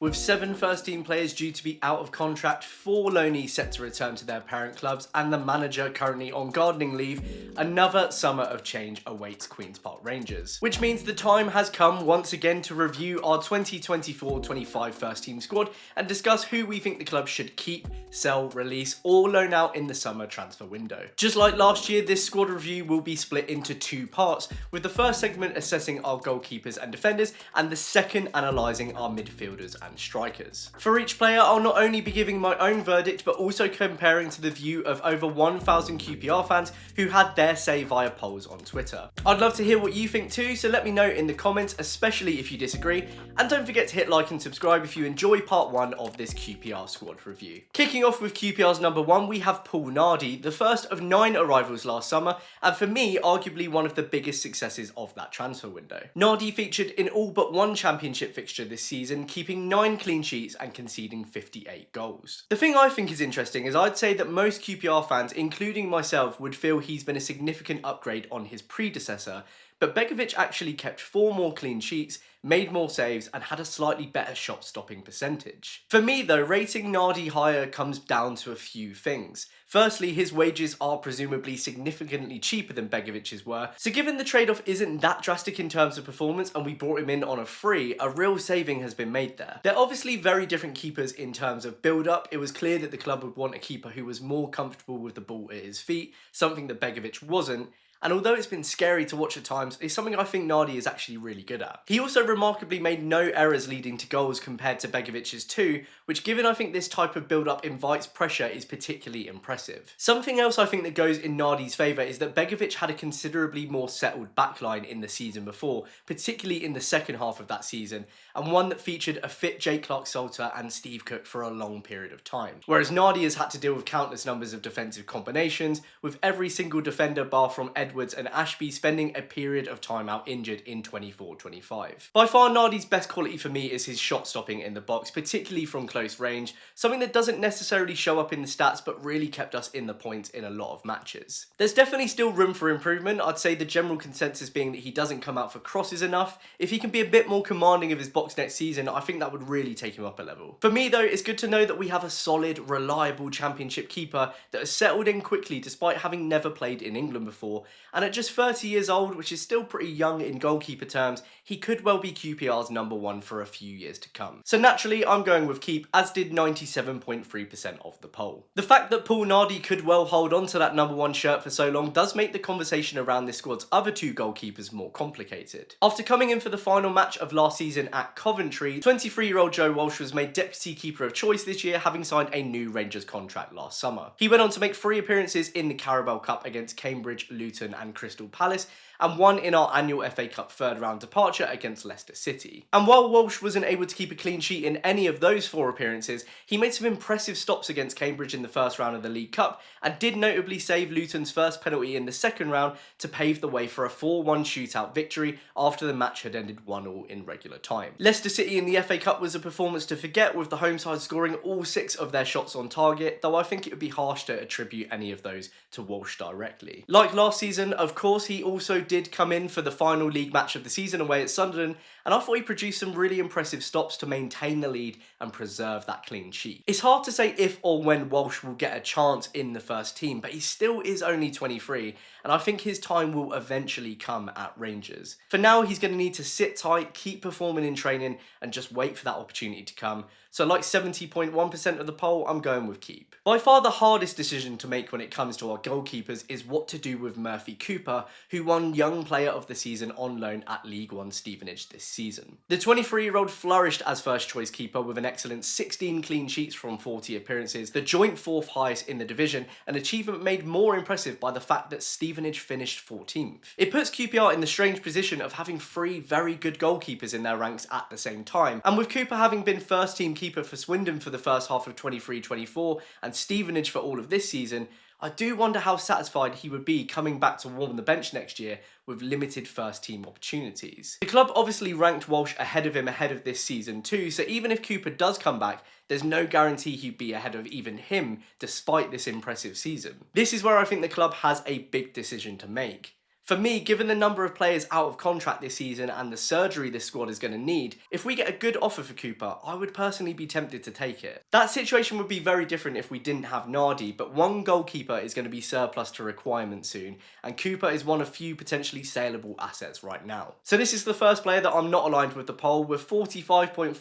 With 7 first-team players due to be out of contract, 4 loanees set to return to their parent clubs, and the manager currently on gardening leave, another summer of change awaits Queen's Park Rangers. Which means the time has come once again to review our 2024-25 first-team squad and discuss who we think the club should keep, sell, release, or loan out in the summer transfer window. Just like last year, this squad review will be split into 2 parts, with the first segment assessing our goalkeepers and defenders, and the second analysing our midfielders and strikers. For each player, I'll not only be giving my own verdict, but also comparing to the view of over 1,000 QPR fans who had their say via polls on Twitter. I'd love to hear what you think too, so let me know in the comments, especially if you disagree, and don't forget to hit like and subscribe if you enjoy part 1 of this QPR squad review. Kicking off with QPR's number 1, we have Paul Nardi, the first of 9 arrivals last summer, and for me, arguably one of the biggest successes of that transfer window. Nardi featured in all but 1 championship fixture this season, keeping 9 clean sheets and conceding 58 goals. The thing I think is interesting is I'd say that most QPR fans, including myself, would feel he's been a significant upgrade on his predecessor, but Begovic actually kept 4 more clean sheets, made more saves, and had a slightly better shot stopping percentage. For me though, rating Nardi higher comes down to a few things. Firstly, his wages are presumably significantly cheaper than Begovic's were, so given the trade-off isn't that drastic in terms of performance and we brought him in on a free, a real saving has been made there. They're obviously very different keepers in terms of build-up. It was clear that the club would want a keeper who was more comfortable with the ball at his feet, something that Begovic wasn't. And although it's been scary to watch at times, it's something I think Nardi is actually really good at. He also remarkably made no errors leading to goals compared to Begovic's 2, which given I think this type of build-up invites pressure is particularly impressive. Something else I think that goes in Nardi's favour is that Begovic had a considerably more settled backline in the season before, particularly in the second half of that season, and one that featured a fit Jake Clark-Salter and Steve Cook for a long period of time. Whereas Nardi has had to deal with countless numbers of defensive combinations, with every single defender bar from Edwards and Ashbee spending a period of time out injured in 24-25. By far, Nardi's best quality for me is his shot stopping in the box, particularly from close range, something that doesn't necessarily show up in the stats but really kept us in the points in a lot of matches. There's definitely still room for improvement. I'd say the general consensus being that he doesn't come out for crosses enough. If he can be a bit more commanding of his box next season, I think that would really take him up a level. For me though, it's good to know that we have a solid, reliable championship keeper that has settled in quickly despite having never played in England before, and at just 30 years old, which is still pretty young in goalkeeper terms, he could well be QPR's number 1 for a few years to come. So naturally, I'm going with keep, as did 97.3% of the poll. The fact that Paul Nardi could well hold on to that number 1 shirt for so long does make the conversation around this squad's other 2 goalkeepers more complicated. After coming in for the final match of last season at Coventry, 23-year-old Joe Walsh was made deputy keeper of choice this year, having signed a new Rangers contract last summer. He went on to make 3 appearances in the Carabao Cup against Cambridge, Luton and Crystal Palace, and 1 in our annual FA Cup third round departure against Leicester City. And while Walsh wasn't able to keep a clean sheet in any of those 4 appearances, he made some impressive stops against Cambridge in the first round of the League Cup, and did notably save Luton's first penalty in the second round to pave the way for a 4-1 shootout victory after the match had ended 1-1 in regular time. Leicester City in the FA Cup was a performance to forget, with the home side scoring all 6 of their shots on target, though I think it would be harsh to attribute any of those to Walsh directly. Like last season, of course, he also did come in for the final league match of the season away at Sunderland, and I thought he produced some really impressive stops to maintain the lead and preserve that clean sheet. It's hard to say if or when Walsh will get a chance in the first team, but he still is only 23, and I think his time will eventually come at Rangers. For now, he's going to need to sit tight, keep performing in training, and just wait for that opportunity to come. So like 70.1% of the poll, I'm going with keep. By far the hardest decision to make when it comes to our goalkeepers is what to do with Murphy Cooper, who won Young Player of the Season on loan at League One Stevenage this season. The 23-year-old flourished as first choice keeper with an excellent 16 clean sheets from 40 appearances, the joint 4th highest in the division, an achievement made more impressive by the fact that Stevenage finished 14th. It puts QPR in the strange position of having 3 very good goalkeepers in their ranks at the same time, and with Cooper having been first team keeper for Swindon for the first half of 23-24 and Stevenage for all of this season, I do wonder how satisfied he would be coming back to warm the bench next year with limited first team opportunities. The club obviously ranked Walsh ahead of him ahead of this season too, so even if Cooper does come back, there's no guarantee he'd be ahead of even him despite this impressive season. This is where I think the club has a big decision to make. For me, given the number of players out of contract this season and the surgery this squad is going to need, if we get a good offer for Cooper, I would personally be tempted to take it. That situation would be very different if we didn't have Nardi, but one goalkeeper is going to be surplus to requirement soon, and Cooper is one of few potentially saleable assets right now. So this is the first player that I'm not aligned with the poll, with 45.4%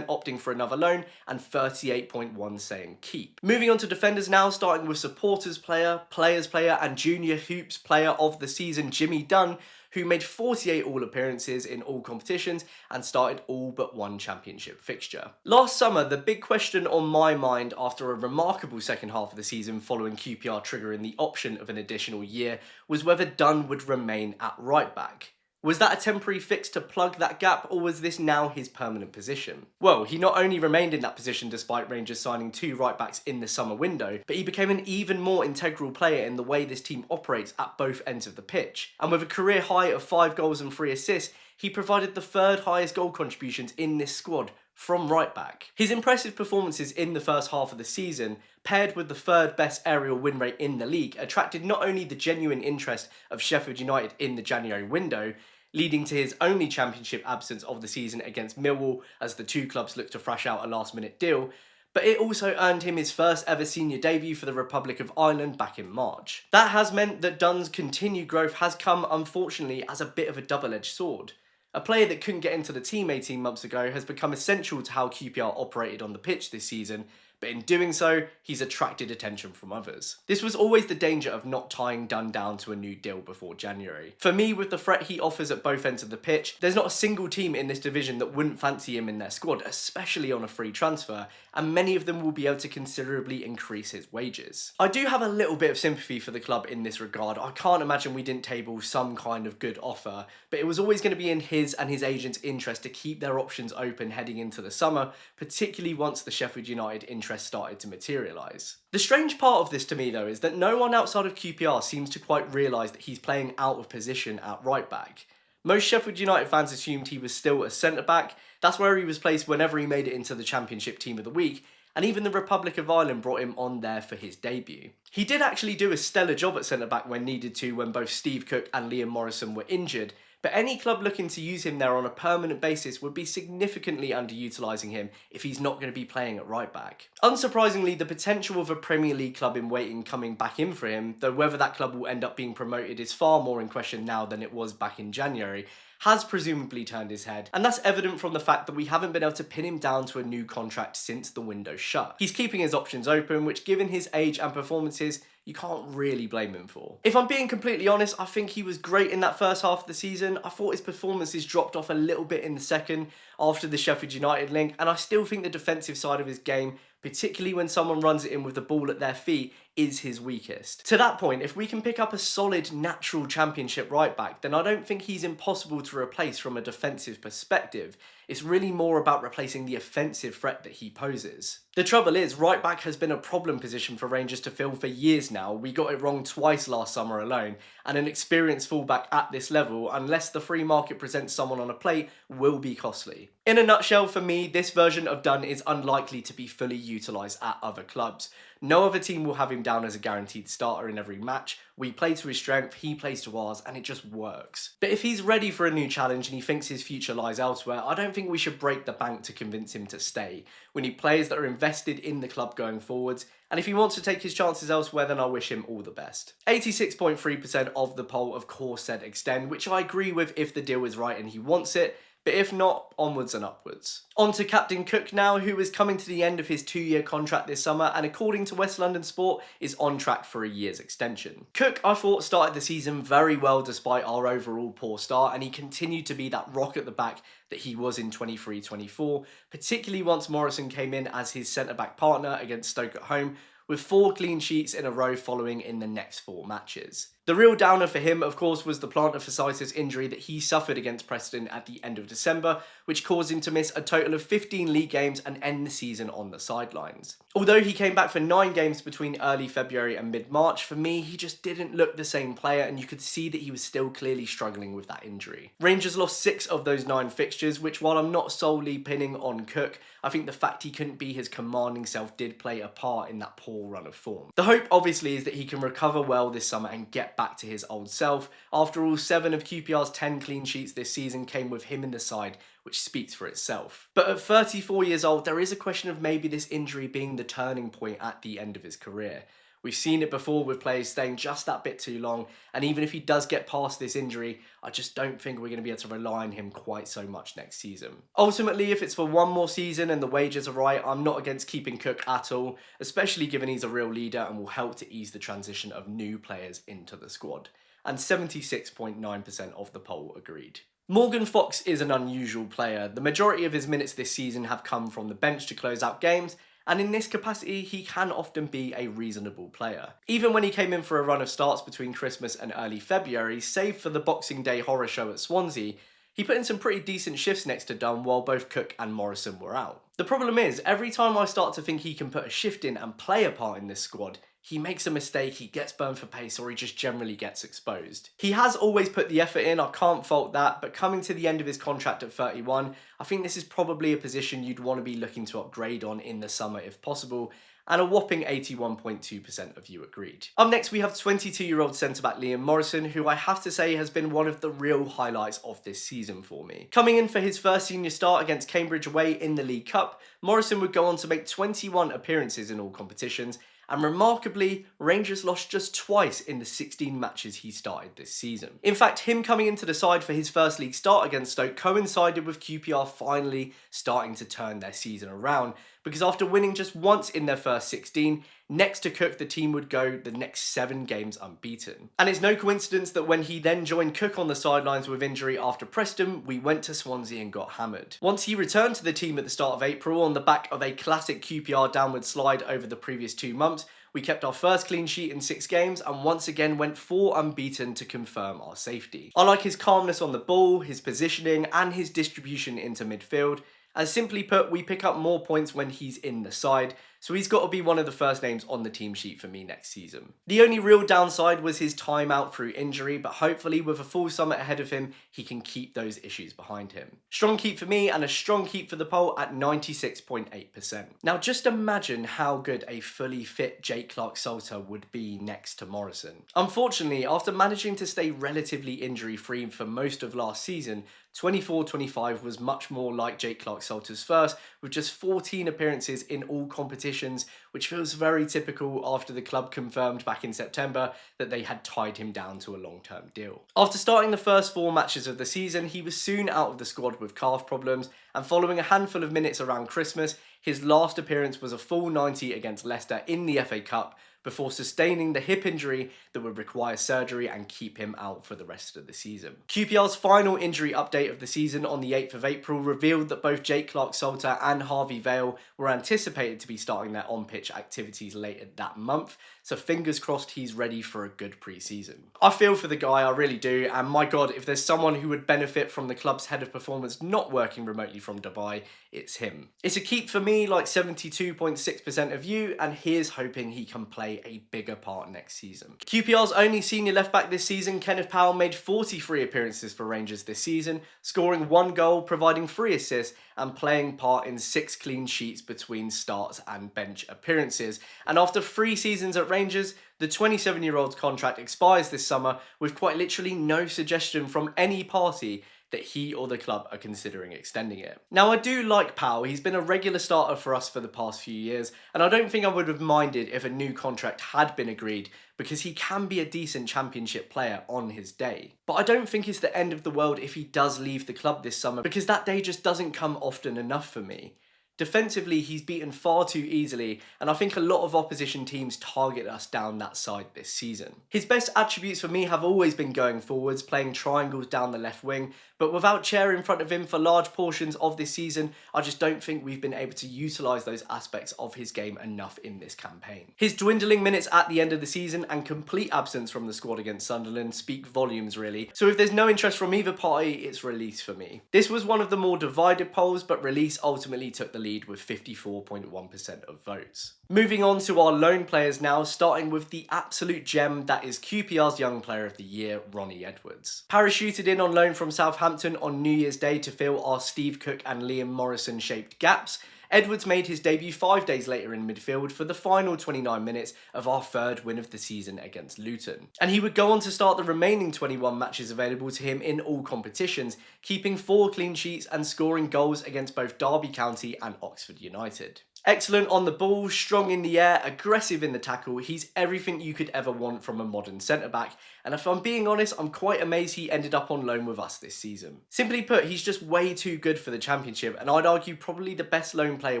opting for another loan and 38.1% saying keep. Moving on to defenders now, starting with supporters player, players player and junior hoops player of the season, Jimmy Dunn, who made 48 all appearances in all competitions and started all but one championship fixture. Last summer, the big question on my mind after a remarkable second half of the season following QPR triggering the option of an additional year was whether Dunn would remain at right back. Was that a temporary fix to plug that gap, or was this now his permanent position? Well, he not only remained in that position despite Rangers signing 2 right-backs in the summer window, but he became an even more integral player in the way this team operates at both ends of the pitch. And with a career high of 5 goals and 3 assists, he provided the 3rd highest goal contributions in this squad from right back. His impressive performances in the first half of the season, paired with the 3rd best aerial win rate in the league, attracted not only the genuine interest of Sheffield United in the January window, leading to his only championship absence of the season against Millwall as the 2 clubs looked to thrash out a last-minute deal, but it also earned him his first ever senior debut for the Republic of Ireland back in March. That has meant that Dunn's continued growth has come, unfortunately, as a bit of a double-edged sword. A player that couldn't get into the team 18 months ago has become essential to how QPR operated on the pitch this season, but in doing so, he's attracted attention from others. This was always the danger of not tying Dunn down to a new deal before January. For me, with the threat he offers at both ends of the pitch, there's not a single team in this division that wouldn't fancy him in their squad, especially on a free transfer, and many of them will be able to considerably increase his wages. I do have a little bit of sympathy for the club in this regard. I can't imagine we didn't table some kind of good offer, but it was always going to be in his and his agent's interest to keep their options open heading into the summer, particularly once the Sheffield United interest started to materialise. The strange part of this to me though is that no one outside of QPR seems to quite realise that he's playing out of position at right back. Most Sheffield United fans assumed he was still a centre back. That's where he was placed whenever he made it into the Championship Team of the Week, and even the Republic of Ireland brought him on there for his debut. He did actually do a stellar job at centre back when needed to, when both Steve Cook and Liam Morrison were injured, but any club looking to use him there on a permanent basis would be significantly underutilising him if he's not going to be playing at right back. Unsurprisingly, the potential of a Premier League club in waiting coming back in for him, though whether that club will end up being promoted is far more in question now than it was back in January, has presumably turned his head, and that's evident from the fact that we haven't been able to pin him down to a new contract since the window shut. He's keeping his options open, which given his age and performances, you can't really blame him for. If I'm being completely honest, I think he was great in that first half of the season. I thought his performances dropped off a little bit in the second after the Sheffield United link, and I still think the defensive side of his game, particularly when someone runs it in with the ball at their feet, is his weakest. To that point, if we can pick up a solid natural championship right back, then I don't think he's impossible to replace from a defensive perspective. It's really more about replacing the offensive threat that he poses. The trouble is, right back has been a problem position for Rangers to fill for years now. We got it wrong twice last summer alone, and an experienced fullback at this level, unless the free market presents someone on a plate, will be costly. In a nutshell, for me, this version of Dunn is unlikely to be fully utilised at other clubs. No other team will have him down as a guaranteed starter in every match. We play to his strength, he plays to ours, and it just works. But if he's ready for a new challenge and he thinks his future lies elsewhere, I don't think we should break the bank to convince him to stay. We need players that are invested in the club going forwards, and if he wants to take his chances elsewhere, then I wish him all the best. 86.3% of the poll of course said extend, which I agree with if the deal is right and he wants it, but if not, onwards and upwards. On to Captain Cook now, who is coming to the end of his 2-year contract this summer, and according to West London Sport, is on track for a year's extension. Cook, I thought, started the season very well despite our overall poor start, and he continued to be that rock at the back that he was in 23-24, particularly once Morrison came in as his centre-back partner against Stoke at home, with 4 clean sheets in a row following in the next 4 matches. The real downer for him, of course, was the plantar fasciitis injury that he suffered against Preston at the end of December, which caused him to miss a total of 15 league games and end the season on the sidelines. Although he came back for 9 games between early February and mid-March, for me, he just didn't look the same player, and you could see that he was still clearly struggling with that injury. Rangers lost 6 of those 9 fixtures, which, while I'm not solely pinning on Cook, I think the fact he couldn't be his commanding self did play a part in that poor run of form. The hope, obviously, is that he can recover well this summer and get get back to his old self. After all, 7 of QPR's 10 clean sheets this season came with him in the side, which speaks for itself. But at 34 years old, there is a question of maybe this injury being the turning point at the end of his career. We've seen it before with players staying just that bit too long, and even if he does get past this injury, I just don't think we're going to be able to rely on him quite so much next season. Ultimately, if it's for one more season and the wages are right, I'm not against keeping Cook at all, especially given he's a real leader and will help to ease the transition of new players into the squad. And 76.9% of the poll agreed. Morgan Fox is an unusual player. The majority of his minutes this season have come from the bench to close out games, and in this capacity, he can often be a reasonable player. Even when he came in for a run of starts between Christmas and early February, save for the Boxing Day horror show at Swansea, he put in some pretty decent shifts next to Dunn while both Cook and Morrison were out. The problem is, every time I start to think he can put a shift in and play a part in this squad, he makes a mistake, he gets burned for pace, or he just generally gets exposed. He has always put the effort in, I can't fault that, but coming to the end of his contract at 31, I think this is probably a position you'd want to be looking to upgrade on in the summer if possible, and a whopping 81.2% of you agreed. Up next we have 22-year-old centre-back Liam Morrison, who I have to say has been one of the real highlights of this season for me. Coming in for his first senior start against Cambridge away in the League Cup, Morrison would go on to make 21 appearances in all competitions, and remarkably, Rangers lost just twice in the 16 matches he started this season. In fact, him coming into the side for his first league start against Stoke coincided with QPR finally starting to turn their season around, because after winning just once in their first 16, next to Cook the team would go the next 7 games unbeaten. And it's no coincidence that when he then joined Cook on the sidelines with injury after Preston, we went to Swansea and got hammered. Once he returned to the team at the start of April on the back of a classic QPR downward slide over the previous 2 months, we kept our first clean sheet in 6 games and once again went 4 unbeaten to confirm our safety. I like his calmness on the ball, his positioning and his distribution into midfield. And simply put, we pick up more points when he's in the side, so he's got to be one of the first names on the team sheet for me next season. The only real downside was his time out through injury, but hopefully with a full summer ahead of him, he can keep those issues behind him. Strong keep for me and a strong keep for the poll at 96.8%. Now just imagine how good a fully fit Jake Clark-Salter would be next to Morrison. Unfortunately, after managing to stay relatively injury-free for most of last season, 24-25 was much more like Jake Clark-Salter's first, with just 14 appearances in all competitions, which feels very typical after the club confirmed back in September that they had tied him down to a long-term deal. After starting the first 4 matches of the season, he was soon out of the squad with calf problems, and following a handful of minutes around Christmas, his last appearance was a full 90 against Leicester in the FA Cup, before sustaining the hip injury that would require surgery and keep him out for the rest of the season. QPR's final injury update of the season on the 8th of April revealed that both Jake Clark-Salter and Harvey Vale were anticipated to be starting their on-pitch activities later that month, so fingers crossed he's ready for a good pre-season. I feel for the guy, I really do, and my god, if there's someone who would benefit from the club's head of performance not working remotely from Dubai, it's him. It's a keep for me, like 72.6% of you, and here's hoping he can play a bigger part next season. QPR's only senior left back this season, Kenneth Pal, made 43 appearances for Rangers this season, scoring 1 goal, providing 3 assists, and playing part in 6 clean sheets between starts and bench appearances. And after 3 seasons at Rangers, the 27-year-old's contract expires this summer with quite literally no suggestion from any party that he or the club are considering extending it. Now I do like Powell, he's been a regular starter for us for the past few years, and I don't think I would have minded if a new contract had been agreed, because he can be a decent championship player on his day. But I don't think it's the end of the world if he does leave the club this summer, because that day just doesn't come often enough for me. Defensively, he's beaten far too easily, and I think a lot of opposition teams target us down that side this season. His best attributes for me have always been going forwards, playing triangles down the left wing, but without Chair in front of him for large portions of this season, I just don't think we've been able to utilise those aspects of his game enough in this campaign. His dwindling minutes at the end of the season and complete absence from the squad against Sunderland speak volumes really, so if there's no interest from either party, it's Release for me. This was one of the more divided polls, but Release ultimately took the lead with 54.1% of votes. Moving on to our loan players now, starting with the absolute gem that is QPR's Young Player of the Year, Ronnie Edwards. Parachuted in on loan from Southampton on New Year's Day to fill our Steve Cook and Liam Morrison shaped gaps, Edwards made his debut 5 days later in midfield for the final 29 minutes of our third win of the season against Luton. And he would go on to start the remaining 21 matches available to him in all competitions, keeping 4 clean sheets and scoring goals against both Derby County and Oxford United. Excellent on the ball, strong in the air, aggressive in the tackle, he's everything you could ever want from a modern centre-back, and if I'm being honest, I'm quite amazed he ended up on loan with us this season. Simply put, he's just way too good for the Championship, and I'd argue probably the best loan player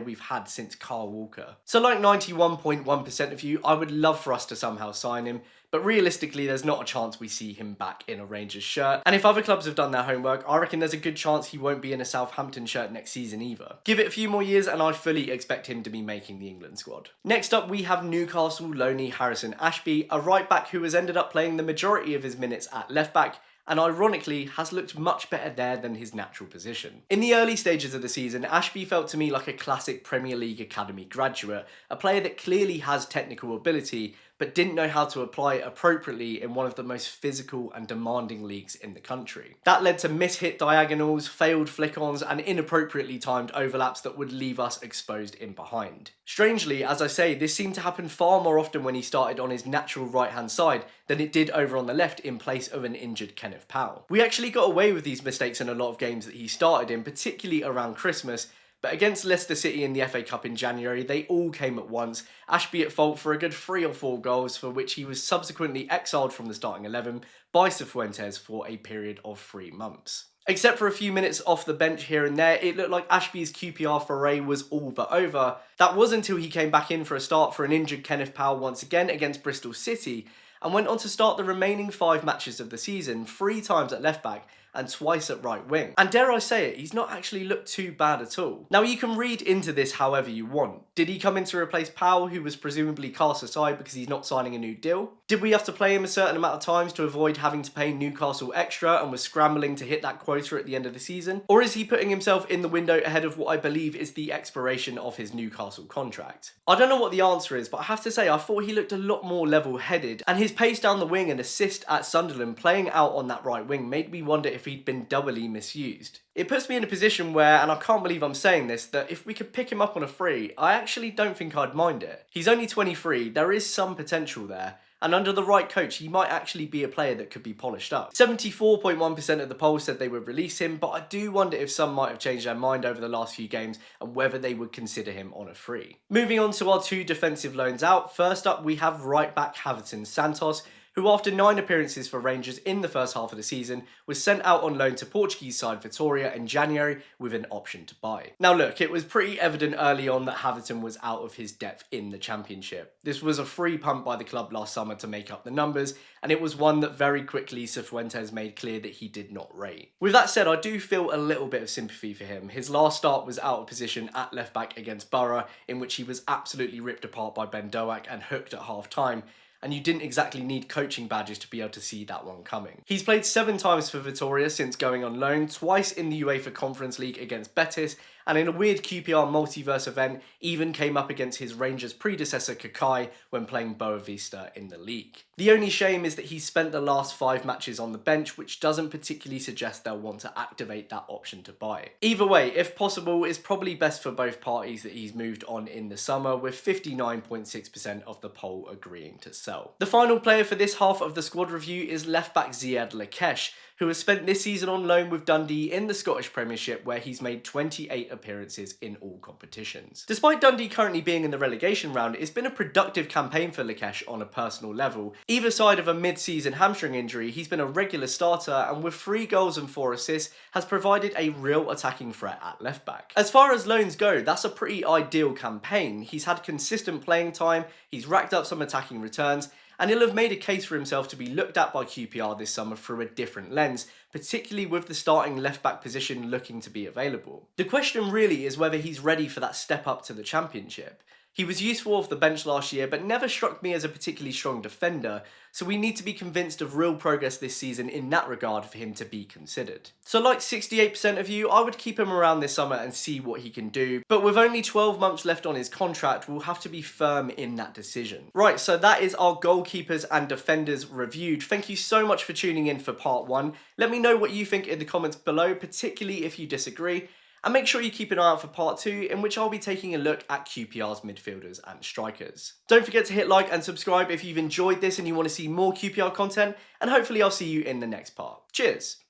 we've had since Carl Walker. So like 91.1% of you, I would love for us to somehow sign him, but realistically there's not a chance we see him back in a Rangers shirt, and if other clubs have done their homework, I reckon there's a good chance he won't be in a Southampton shirt next season either. Give it a few more years and I fully expect him to be making the England squad. Next up we have Newcastle loanee Harrison Ashbee, a right back who has ended up playing the majority of his minutes at left back, and ironically has looked much better there than his natural position. In the early stages of the season, Ashbee felt to me like a classic Premier League Academy graduate, a player that clearly has technical ability, but didn't know how to apply it appropriately in one of the most physical and demanding leagues in the country. That led to mishit diagonals, failed flick-ons, and inappropriately timed overlaps that would leave us exposed in behind. Strangely, as I say, this seemed to happen far more often when he started on his natural right-hand side than it did over on the left in place of an injured Kenneth Pal. We actually got away with these mistakes in a lot of games that he started in, particularly around Christmas, but against Leicester City in the FA Cup in January, they all came at once, Ashbee at fault for a good 3 or 4 goals, for which he was subsequently exiled from the starting 11 by Cifuentes for a period of 3 months. Except for a few minutes off the bench here and there, it looked like Ashbee's QPR foray was all but over. That was until he came back in for a start for an injured Kenneth Pal once again against Bristol City, and went on to start the remaining 5 matches of the season, 3 times at left back and twice at right wing. And dare I say it, he's not actually looked too bad at all. Now you can read into this however you want. Did he come in to replace Powell, who was presumably cast aside because he's not signing a new deal? Did we have to play him a certain amount of times to avoid having to pay Newcastle extra and was scrambling to hit that quota at the end of the season? Or is he putting himself in the window ahead of what I believe is the expiration of his Newcastle contract? I don't know what the answer is, but I have to say I thought he looked a lot more level-headed, and his pace down the wing and assist at Sunderland playing out on that right wing made me wonder if he'd been doubly misused. It puts me in a position where, and I can't believe I'm saying this, that if we could pick him up on a free, I actually don't think I'd mind it. He's only 23, there is some potential there, and under the right coach he might actually be a player that could be polished up. 74.1% of the polls said they would release him, but I do wonder if some might have changed their mind over the last few games and whether they would consider him on a free. Moving on to our 2 defensive loans out, first up we have right back Havard Santos, who after 9 appearances for Rangers in the first half of the season was sent out on loan to Portuguese side Vitória in January with an option to buy. Now look, it was pretty evident early on that Havard was out of his depth in the Championship. This was a free punt by the club last summer to make up the numbers, and it was one that very quickly Cifuentes made clear that he did not rate. With that said, I do feel a little bit of sympathy for him. His last start was out of position at left back against Borough, in which he was absolutely ripped apart by Ben Doak and hooked at half time, and you didn't exactly need coaching badges to be able to see that one coming. He's played 7 times for Vitória since going on loan, twice in the UEFA Conference League against Betis, and in a weird QPR multiverse event, even came up against his Rangers predecessor Kakai when playing Boa Vista in the league. The only shame is that he's spent the last 5 matches on the bench, which doesn't particularly suggest they'll want to activate that option to buy. Either way, if possible, it's probably best for both parties that he's moved on in the summer, with 59.6% of the poll agreeing to sell. The final player for this half of the squad review is left back Zed Lakesh, who has spent this season on loan with Dundee in the Scottish Premiership, where he's made 28 appearances in all competitions. Despite Dundee currently being in the relegation round, it's been a productive campaign for Lakesh on a personal level. Either side of a mid-season hamstring injury, he's been a regular starter, and with 3 goals and 4 assists, has provided a real attacking threat at left back. As far as loans go, that's a pretty ideal campaign. He's had consistent playing time, he's racked up some attacking returns, and he'll have made a case for himself to be looked at by QPR this summer through a different lens, particularly with the starting left-back position looking to be available. The question really is whether he's ready for that step up to the Championship. He was useful off the bench last year, but never struck me as a particularly strong defender, so we need to be convinced of real progress this season in that regard for him to be considered. So like 68% of you, I would keep him around this summer and see what he can do, but with only 12 months left on his contract, we'll have to be firm in that decision. Right, so that is our goalkeepers and defenders reviewed. Thank you so much for tuning in for part 1. Let me know what you think in the comments below, particularly if you disagree. And make sure you keep an eye out for part 2, in which I'll be taking a look at QPR's midfielders and strikers. Don't forget to hit like and subscribe if you've enjoyed this and you want to see more QPR content, and hopefully I'll see you in the next part. Cheers!